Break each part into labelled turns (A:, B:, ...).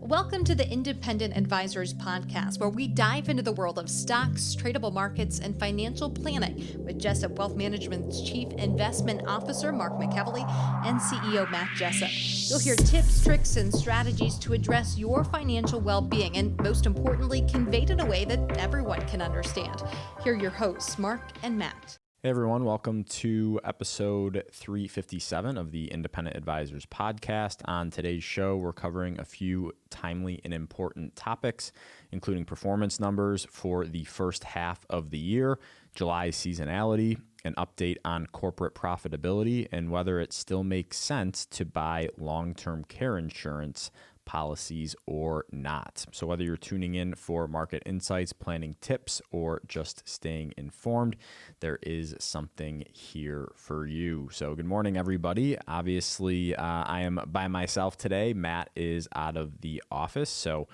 A: Welcome to the Independent Advisors Podcast, where we dive into the world of stocks, tradable markets, and financial planning with Jessup Wealth Management's Chief Investment Officer, Mark McEvily, and CEO, Matt Jessup. You'll hear tips, tricks, and strategies to address your financial well-being, and most importantly, conveyed in a way that everyone can understand. Here are your hosts, Mark and Matt.
B: Hey everyone, welcome to episode 357 of the Independent Advisors Podcast. On today's show, we're covering a few timely and important topics, including performance numbers for the first half of the year, July seasonality, an update on corporate profitability, and whether it still makes sense to buy long-term care insurance policies or not. So whether you're tuning in for market insights, planning tips, or just staying informed, there is something here for you. So good morning, everybody. Obviously, I am by myself today. Matt is out of the office, so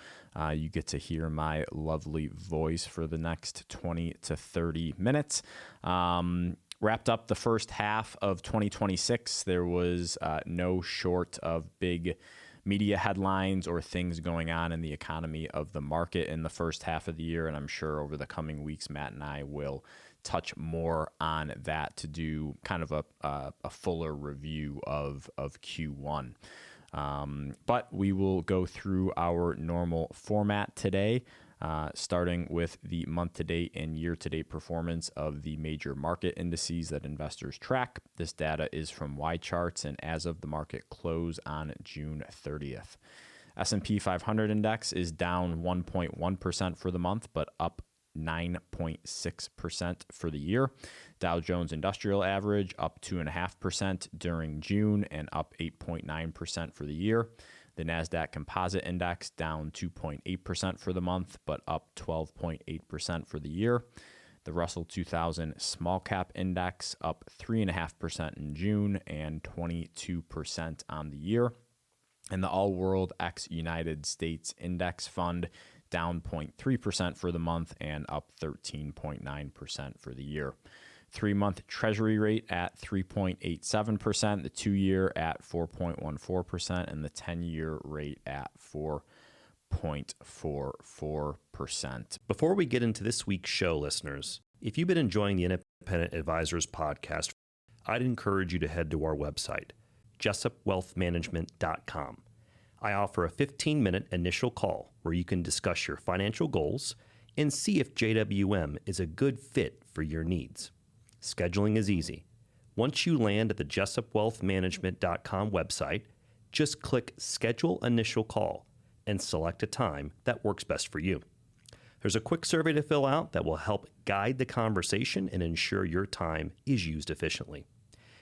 B: you get to hear my lovely voice for the next 20 to 30 minutes. Wrapped up the first half of 2026. There was no short of big media headlines or things going on in the economy of the market in the first half of the year. And I'm sure over the coming weeks, Matt and I will touch more on that to do kind of a fuller review of Q1. But we will go through our normal format today, starting with the month-to-date and year-to-date performance of the major market indices that investors track. This data is from Y-Charts and as of the market close on June 30th. S&P 500 index is down 1.1% for the month, but up 9.6% for the year. Dow Jones Industrial Average up 2.5% during June and up 8.9% for the year. The NASDAQ Composite Index down 2.8% for the month, but up 12.8% for the year. The Russell 2000 Small Cap Index up 3.5% in June and 22% on the year. And the All World X United States Index Fund down 0.3% for the month and up 13.9% for the year. 3-month Treasury rate at 3.87%, the 2-year at 4.14%, and the 10-year rate at 4.44%.
C: Before we get into this week's show, listeners, if you've been enjoying the Independent Advisors Podcast, I'd encourage you to head to our website, jessupwealthmanagement.com. I offer a 15-minute initial call where you can discuss your financial goals and see if JWM is a good fit for your needs. Scheduling is easy. Once you land at the jessupwealthmanagement.com website, just click Schedule Initial Call and select a time that works best for you. There's a quick survey to fill out that will help guide the conversation and ensure your time is used efficiently.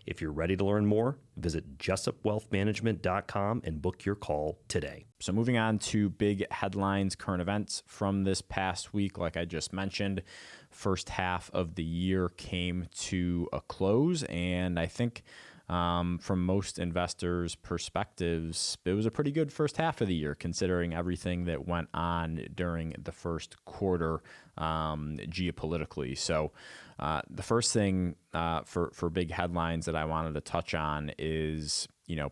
C: If you're ready to learn more, visit jessupwealthmanagement.com and book your call today.
B: So moving on to big headlines, current events from this past week, like I just mentioned, first half of the year came to a close, and I think from most investors' perspectives, it was a pretty good first half of the year, considering everything that went on during the first quarter geopolitically. So the first thing for big headlines that I wanted to touch on is,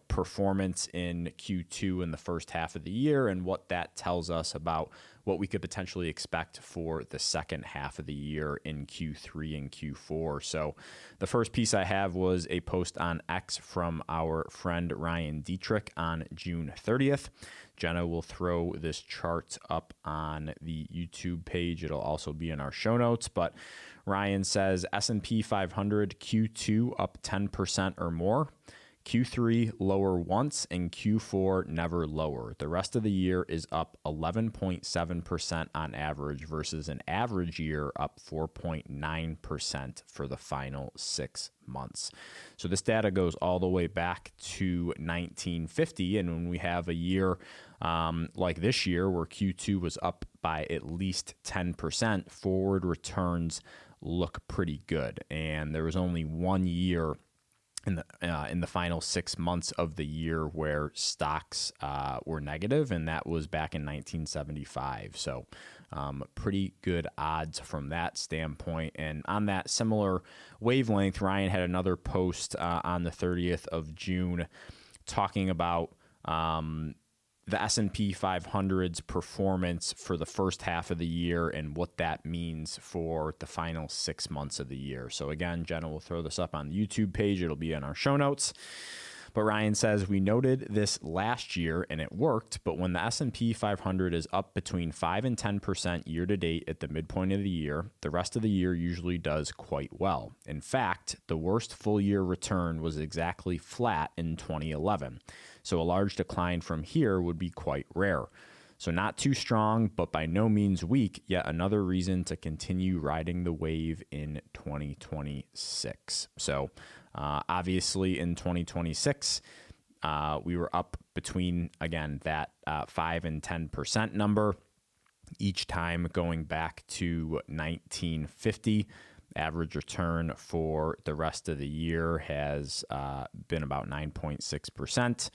B: performance in Q2 in the first half of the year and what that tells us about what we could potentially expect for the second half of the year in Q3 and Q4. So the first piece I have was a post on X from our friend Ryan Dietrich on June 30th. Jenna will throw this chart up on the YouTube page. It'll also be in our show notes, but Ryan says S&P 500 Q2 up 10% or more. Q3 lower once and Q4 never lower. The rest of the year is up 11.7% on average versus an average year up 4.9% for the final 6 months. So this data goes all the way back to 1950. And when we have a year like this year where Q2 was up by at least 10%, forward returns look pretty good. And there was only one year in the final 6 months of the year where stocks were negative, and that was back in 1975. So pretty good odds from that standpoint. And on that similar wavelength, Ryan had another post on the 30th of June talking about the S&P 500's performance for the first half of the year and what that means for the final 6 months of the year. So again, Jenna will throw this up on the YouTube page. It'll be in our show notes. But Ryan says, we noted this last year and it worked, but when the S&P 500 is up between 5 and 10% year to date at the midpoint of the year, the rest of the year usually does quite well. In fact, the worst full year return was exactly flat in 2011. So a large decline from here would be quite rare. So not too strong, but by no means weak, yet another reason to continue riding the wave in 2026. So obviously in 2026, we were up between, again, that 5 and 10% number, each time going back to 1950. Average return for the rest of the year has been about 9.6%,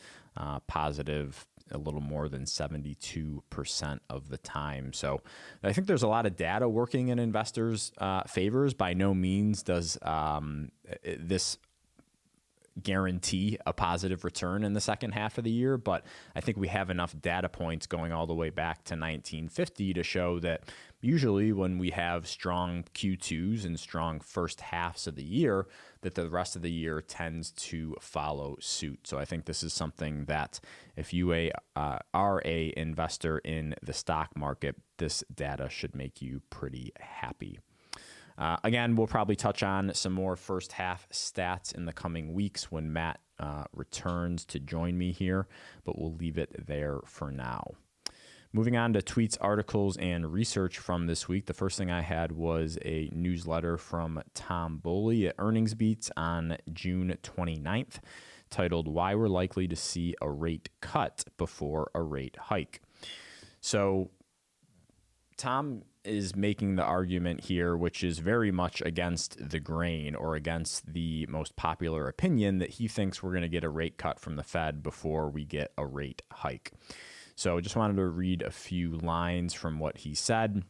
B: positive a little more than 72% of the time. So I think there's a lot of data working in investors' favors. By no means does this guarantee a positive return in the second half of the year, but I think we have enough data points going all the way back to 1950 to show that usually when we have strong Q2s and strong first halves of the year, that the rest of the year tends to follow suit. So I think this is something that if you are a investor in the stock market, this data should make you pretty happy. Again, we'll probably touch on some more first half stats in the coming weeks when Matt returns to join me here, but we'll leave it there for now. Moving on to tweets, articles, and research from this week. The first thing I had was a newsletter from Tom Boley at Earnings Beats on June 29th, titled "Why We're Likely to See a Rate Cut Before a Rate Hike." So Tom is making the argument here, which is very much against the grain or against the most popular opinion, that he thinks we're going to get a rate cut from the Fed before we get a rate hike. So I just wanted to read a few lines from what he said.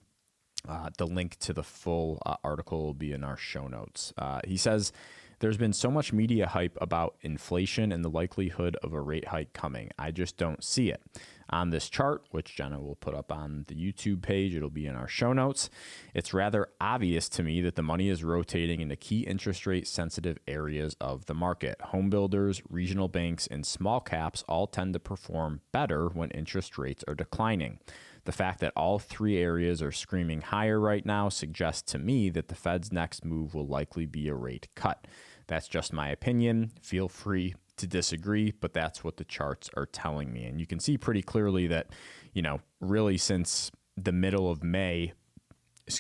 B: The link to the full article will be in our show notes. He says, "There's been so much media hype about inflation and the likelihood of a rate hike coming. I just don't see it. On this chart, which Jenna will put up on the YouTube page, it'll be in our show notes, it's rather obvious to me that the money is rotating into key interest rate sensitive areas of the market. Home builders, regional banks, and small caps all tend to perform better when interest rates are declining. The fact that all three areas are screaming higher right now suggests to me that the Fed's next move will likely be a rate cut. That's just my opinion. Feel free to disagree, but that's what the charts are telling me." And you can see pretty clearly that, really since the middle of May,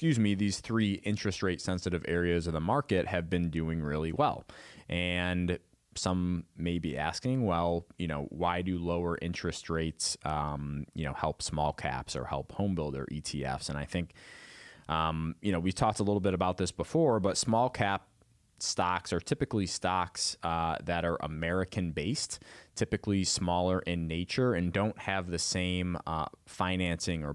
B: these three interest rate sensitive areas of the market have been doing really well. And some may be asking, well, why do lower interest rates, help small caps or help home builder ETFs? And I think, we talked a little bit about this before, but small cap stocks are typically stocks that are American-based, typically smaller in nature, and don't have the same financing or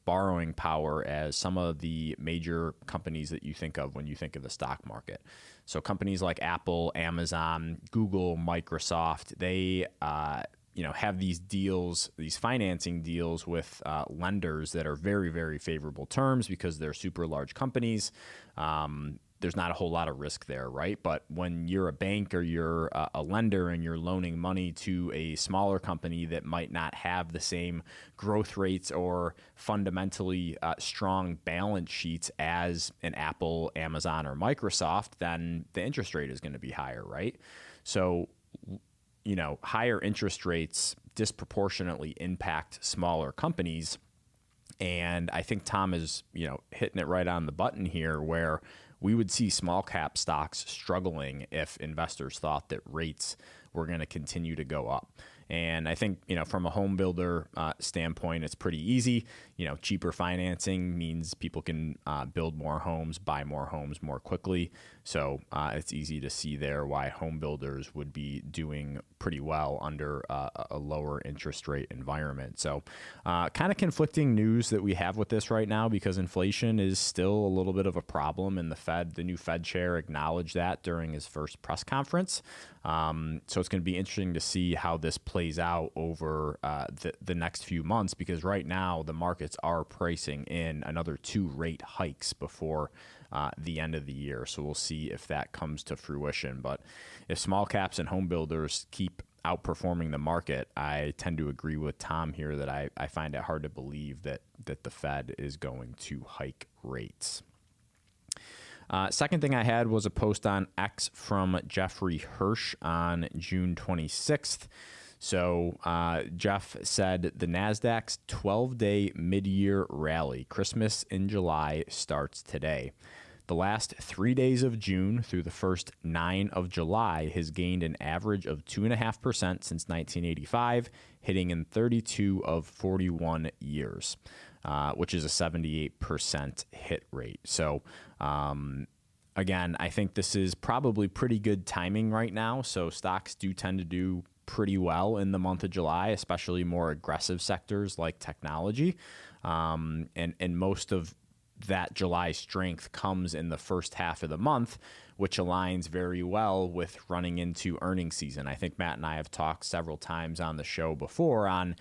B: borrowing power as some of the major companies that you think of when you think of the stock market. So companies like Apple, Amazon, Google, Microsoft, they have these deals, these financing deals with lenders that are very, very favorable terms because they're super large companies. There's not a whole lot of risk there, right? But when you're a bank or you're a lender and you're loaning money to a smaller company that might not have the same growth rates or fundamentally strong balance sheets as an Apple, Amazon, or Microsoft, then the interest rate is going to be higher, right? So, higher interest rates disproportionately impact smaller companies. And I think Tom is, hitting it right on the button here, where we would see small cap stocks struggling if investors thought that rates were going to continue to go up. And I think, from a home builder standpoint, it's pretty easy. Cheaper financing means people can build more homes, buy more homes more quickly. So it's easy to see there why home builders would be doing pretty well under a lower interest rate environment. So kind of conflicting news that we have with this right now, because inflation is still a little bit of a problem, and the new Fed chair acknowledged that during his first press conference. So it's going to be interesting to see how this plays out over the next few months, because right now the markets are pricing in another 2 rate hikes before the end of the year. So we'll see if that comes to fruition. But if small caps and home builders keep outperforming the market, I tend to agree with Tom here that I find it hard to believe that the Fed is going to hike rates. Second thing I had was a post on X from Jeffrey Hirsch on June 26th. So Jeff said the NASDAQ's 12-day mid-year rally, Christmas in July, starts today. The last 3 days of June through the first 9 of July has gained an average of 2.5% since 1985, hitting in 32 of 41 years, which is a 78% hit rate. So again, I think this is probably pretty good timing right now. So stocks do tend to do pretty well in the month of July, especially more aggressive sectors like technology. And most of that July strength comes in the first half of the month, which aligns very well with running into earnings season. I think Matt and I have talked several times on the show before on,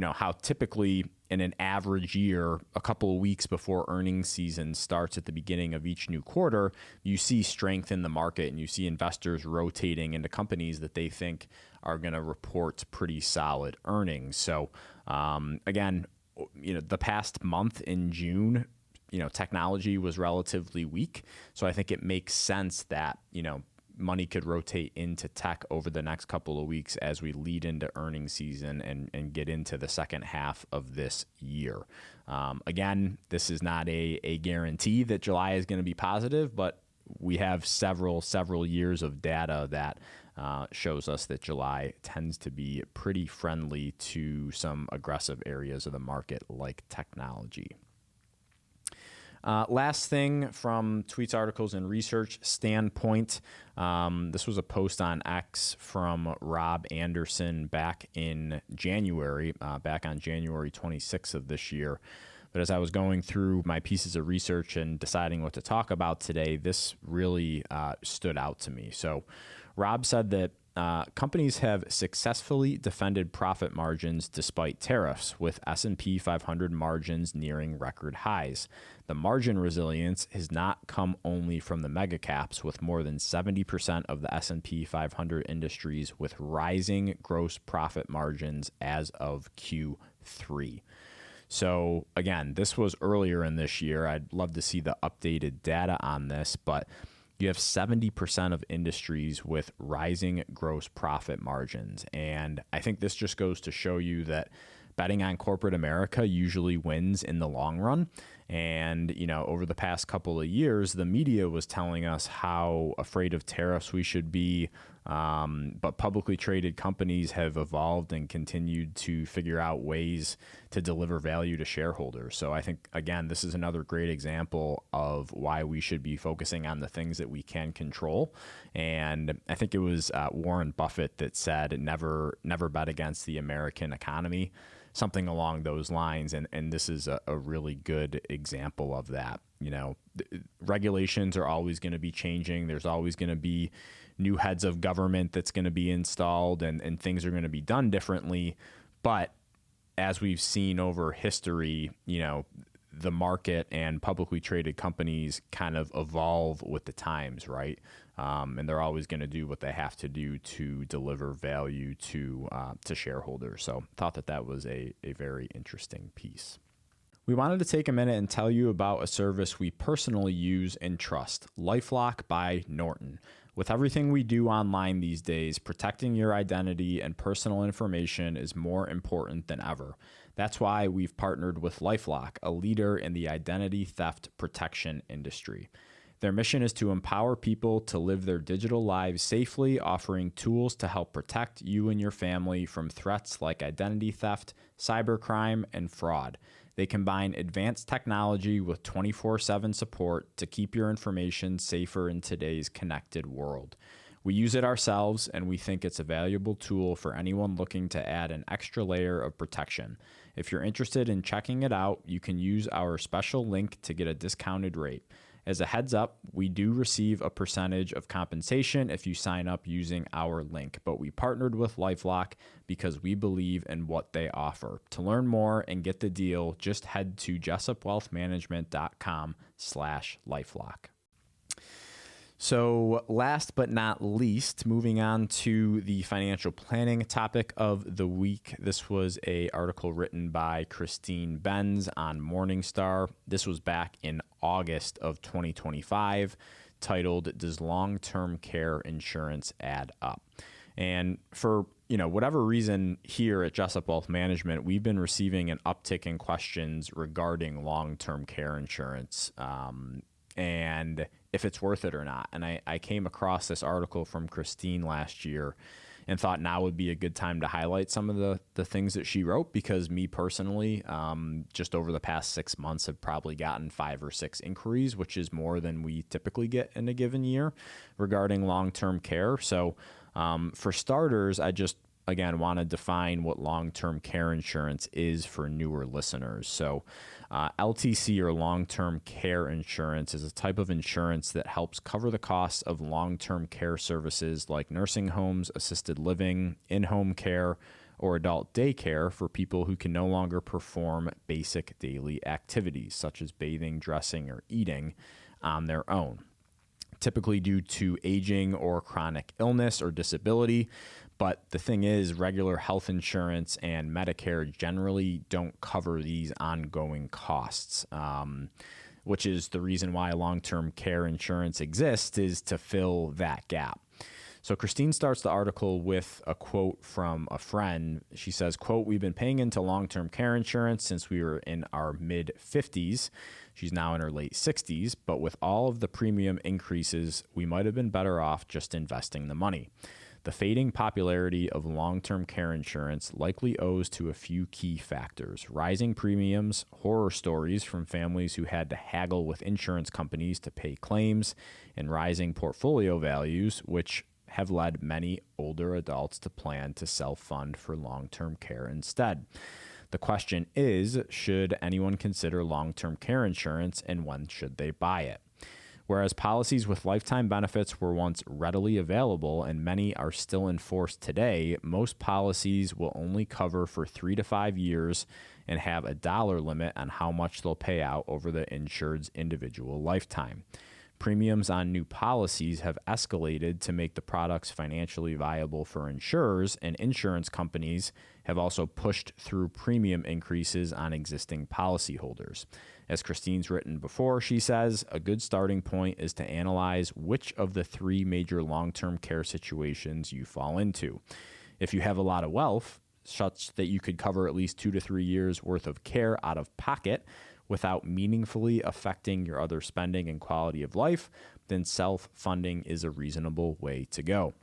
B: how typically in an average year, a couple of weeks before earnings season starts at the beginning of each new quarter, you see strength in the market and you see investors rotating into companies that they think are going to report pretty solid earnings. So again, the past month in June, technology was relatively weak. So I think it makes sense that, money could rotate into tech over the next couple of weeks as we lead into earnings season and get into the second half of this year. Again, this is not a guarantee that July is going to be positive, but we have several years of data that shows us that July tends to be pretty friendly to some aggressive areas of the market like technology. Last thing from tweets, articles, and research standpoint, this was a post on X from Rob Anderson back in January, back on January 26th of this year. But as I was going through my pieces of research and deciding what to talk about today, this really stood out to me. So Rob said that companies have successfully defended profit margins despite tariffs, with S&P 500 margins nearing record highs. The margin resilience has not come only from the mega caps, with more than 70% of the S&P 500 industries with rising gross profit margins as of Q3. So again, this was earlier in this year. I'd love to see the updated data on this, but you have 70% of industries with rising gross profit margins. And I think this just goes to show you that betting on corporate America usually wins in the long run. And, over the past couple of years, the media was telling us how afraid of tariffs we should be. But publicly traded companies have evolved and continued to figure out ways to deliver value to shareholders. So I think, again, this is another great example of why we should be focusing on the things that we can control. And I think it was Warren Buffett that said, never bet against the American economy, something along those lines. And this is a really good example of that. Regulations are always going to be changing. There's always going to be new heads of government that's going to be installed and things are going to be done differently. But as we've seen over history, the market and publicly traded companies kind of evolve with the times, right? And they're always going to do what they have to do to deliver value to shareholders. So thought that was a very interesting piece. We wanted to take a minute and tell you about a service we personally use and trust, LifeLock by Norton. With everything we do online these days, protecting your identity and personal information is more important than ever. That's why we've partnered with LifeLock, a leader in the identity theft protection industry. Their mission is to empower people to live their digital lives safely, offering tools to help protect you and your family from threats like identity theft, cybercrime, and fraud. They combine advanced technology with 24/7 support to keep your information safer in today's connected world. We use it ourselves, and we think it's a valuable tool for anyone looking to add an extra layer of protection. If you're interested in checking it out, you can use our special link to get a discounted rate. As a heads up, we do receive a percentage of compensation if you sign up using our link, but we partnered with LifeLock because we believe in what they offer. To learn more and get the deal, just head to jessupwealthmanagement.com/LifeLock. So last but not least, moving on to the financial planning topic of the week. This was an article written by Christine Benz on Morningstar. This was back in August of 2025, titled, "Does Long-Term Care Insurance Add Up?" And for whatever reason here at Jessup Wealth Management, we've been receiving an uptick in questions regarding long-term care insurance. And if it's worth it or not. And I came across this article from Christine last year and thought now would be a good time to highlight some of the things that she wrote, because me personally, just over the past 6 months, have probably gotten 5 or 6 inquiries, which is more than we typically get in a given year regarding long-term care. So for starters, I just, again, want to define what long-term care insurance is for newer listeners. So LTC, or long-term care insurance, is a type of insurance that helps cover the costs of long-term care services like nursing homes, assisted living, in-home care, or adult daycare for people who can no longer perform basic daily activities such as bathing, dressing, or eating on their own, typically due to aging or chronic illness or disability. But the thing is, regular health insurance and Medicare generally don't cover these ongoing costs, which is the reason why long-term care insurance exists, is to fill that gap. So Christine starts the article with a quote from a friend. She says, quote, "We've been paying into long-term care insurance since we were in our mid-50s. She's now in her late 60s, but with all of the premium increases, we might have been better off just investing the money. The fading popularity of long-term care insurance likely owes to a few key factors: rising premiums, horror stories from families who had to haggle with insurance companies to pay claims, and rising portfolio values, which have led many older adults to plan to self-fund for long-term care instead. The question is, should anyone consider long-term care insurance, and when should they buy it? Whereas policies with lifetime benefits were once readily available and many are still in force today, most policies will only cover for 3 to 5 years and have a dollar limit on how much they'll pay out over the insured's individual lifetime. Premiums on new policies have escalated to make the products financially viable for insurers, and insurance companies have also pushed through premium increases on existing policyholders. As Christine's written before, she says, a good starting point is to analyze which of the 3 major long-term care situations you fall into. If you have a lot of wealth, such that you could cover at least 2 to 3 years worth of care out of pocket without meaningfully affecting your other spending and quality of life, then self-funding is a reasonable way to go.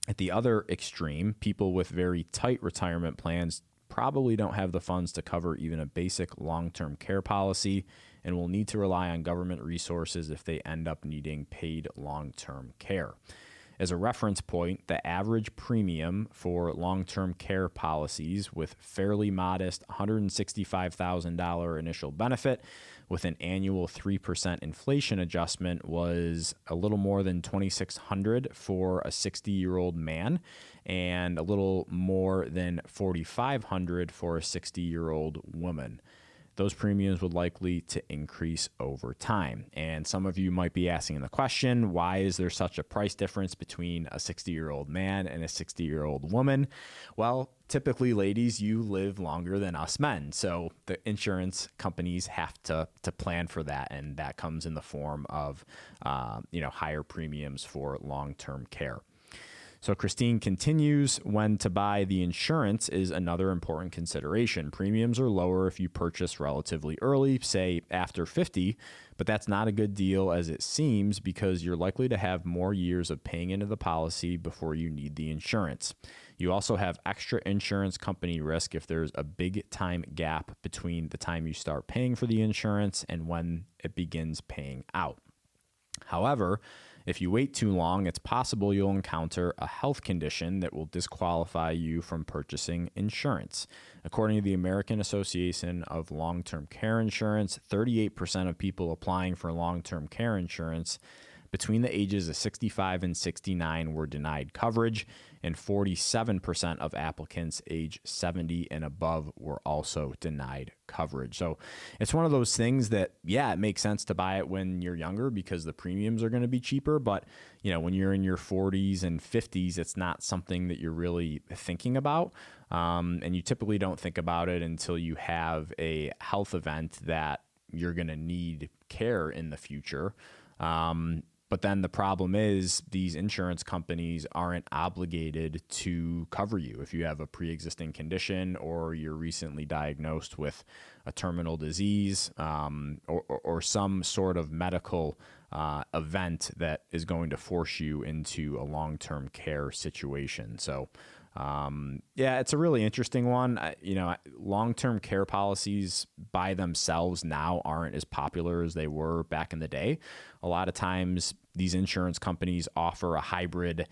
B: At the other extreme, people with very tight retirement plans probably don't have the funds to cover even a basic long-term care policy and will need to rely on government resources if they end up needing paid long-term care. As a reference point, the average premium for long-term care policies with fairly modest $165,000 initial benefit with an annual 3% inflation adjustment was a little more than $2,600 for a 60-year-old man and a little more than $4,500 for a 60-year-old woman. Those premiums would likely to increase over time. And some of you might be asking the question, why is there such a price difference between a 60-year-old man and a 60-year-old woman? Well, typically, ladies, you live longer than us men. So the insurance companies have to plan for that. And that comes in the form of higher premiums for long-term care. So Christine continues, when to buy the insurance is another important consideration. Premiums are lower if you purchase relatively early, say after 50, but that's not a good deal as it seems because you're likely to have more years of paying into the policy before you need the insurance. You also have extra insurance company risk if there's a big time gap between the time you start paying for the insurance and when it begins paying out. However, if you wait too long, it's possible you'll encounter a health condition that will disqualify you from purchasing insurance. According to the American Association of Long-Term Care Insurance, 38% of people applying for long-term care insurance between the ages of 65 and 69 were denied coverage, and 47% of applicants age 70 and above were also denied coverage. So it's one of those things that, yeah, it makes sense to buy it when you're younger because the premiums are going to be cheaper. But, when you're in your 40s and 50s, it's not something that you're really thinking about. And you typically don't think about it until you have a health event that you're going to need care in the future. But then the problem is these insurance companies aren't obligated to cover you if you have a pre-existing condition or you're recently diagnosed with a terminal disease or some sort of medical event that is going to force you into a long-term care situation. So, it's a really interesting one. Long-term care policies by themselves now aren't as popular as they were back in the day. A lot of times these insurance companies offer a hybrid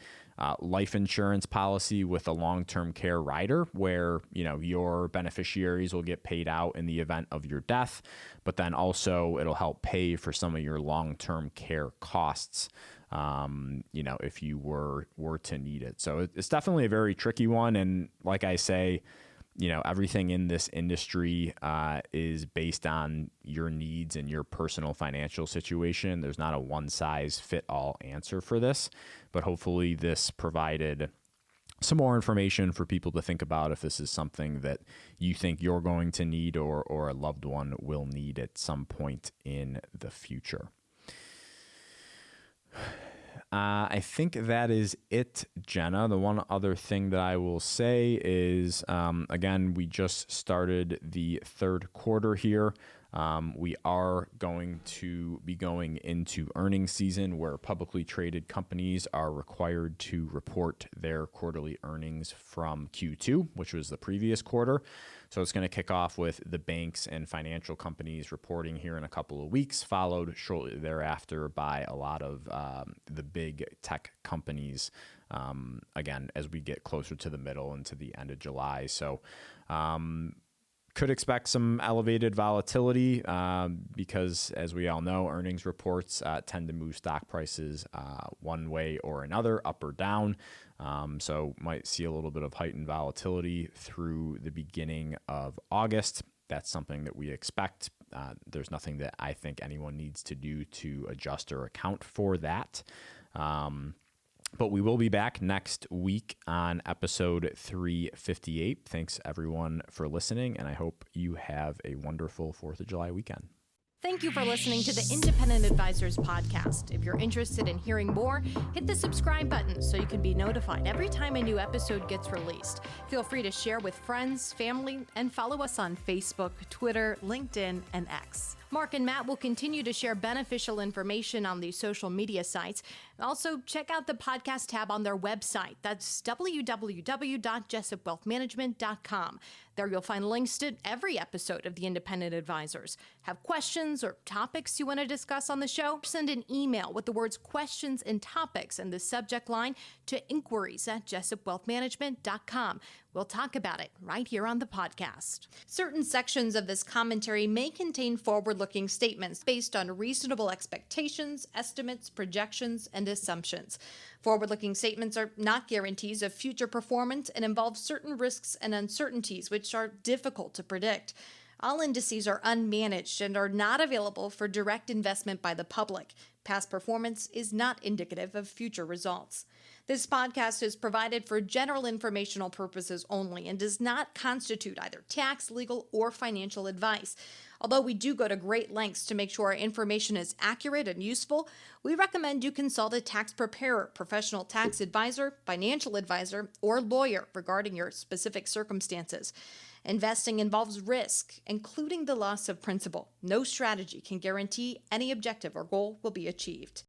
B: life insurance policy with a long-term care rider where, your beneficiaries will get paid out in the event of your death, but then also it'll help pay for some of your long-term care costs. If you were to need it. So it's definitely a very tricky one. And like I say, everything in this industry is based on your needs and your personal financial situation. There's not a one-size-fit-all answer for this, but hopefully this provided some more information for people to think about if this is something that you think you're going to need or a loved one will need at some point in the future. I think that is it, Jenna. The one other thing that I will say is, again, we just started the third quarter here. We are going to be going into earnings season where publicly traded companies are required to report their quarterly earnings from Q2, which was the previous quarter. So it's going to kick off with the banks and financial companies reporting here in a couple of weeks, followed shortly thereafter by a lot of the big tech companies, again, as we get closer to the middle and to the end of July. So could expect some elevated volatility because, as we all know, earnings reports tend to move stock prices one way or another, up or down. So might see a little bit of heightened volatility through the beginning of August. That's something that we expect. There's nothing that I think anyone needs to do to adjust or account for that. But we will be back next week on episode 358. Thanks, everyone, for listening, and I hope you have a wonderful 4th of July weekend.
A: Thank you for listening to the Independent Advisors Podcast. If you're interested in hearing more, hit the subscribe button so you can be notified every time a new episode gets released. Feel free to share with friends, family, and follow us on Facebook, Twitter, LinkedIn, and X. Mark and Matt will continue to share beneficial information on these social media sites. Also, check out the podcast tab on their website. That's www.jessupwealthmanagement.com. There you'll find links to every episode of the Independent Advisors. Have questions or topics you want to discuss on the show? Send an email with the words questions and topics in the subject line to inquiries@jessupwealthmanagement.com. We'll talk about it right here on the podcast. Certain sections of this commentary may contain forward-looking statements based on reasonable expectations, estimates, projections, and assumptions. Forward-looking statements are not guarantees of future performance and involve certain risks and uncertainties which are difficult to predict. All indices are unmanaged and are not available for direct investment by the public. Past performance is not indicative of future results. This podcast is provided for general informational purposes only and does not constitute either tax, legal, or financial advice. Although we do go to great lengths to make sure our information is accurate and useful, we recommend you consult a tax preparer, professional tax advisor, financial advisor, or lawyer regarding your specific circumstances. Investing involves risk, including the loss of principal. No strategy can guarantee any objective or goal will be achieved.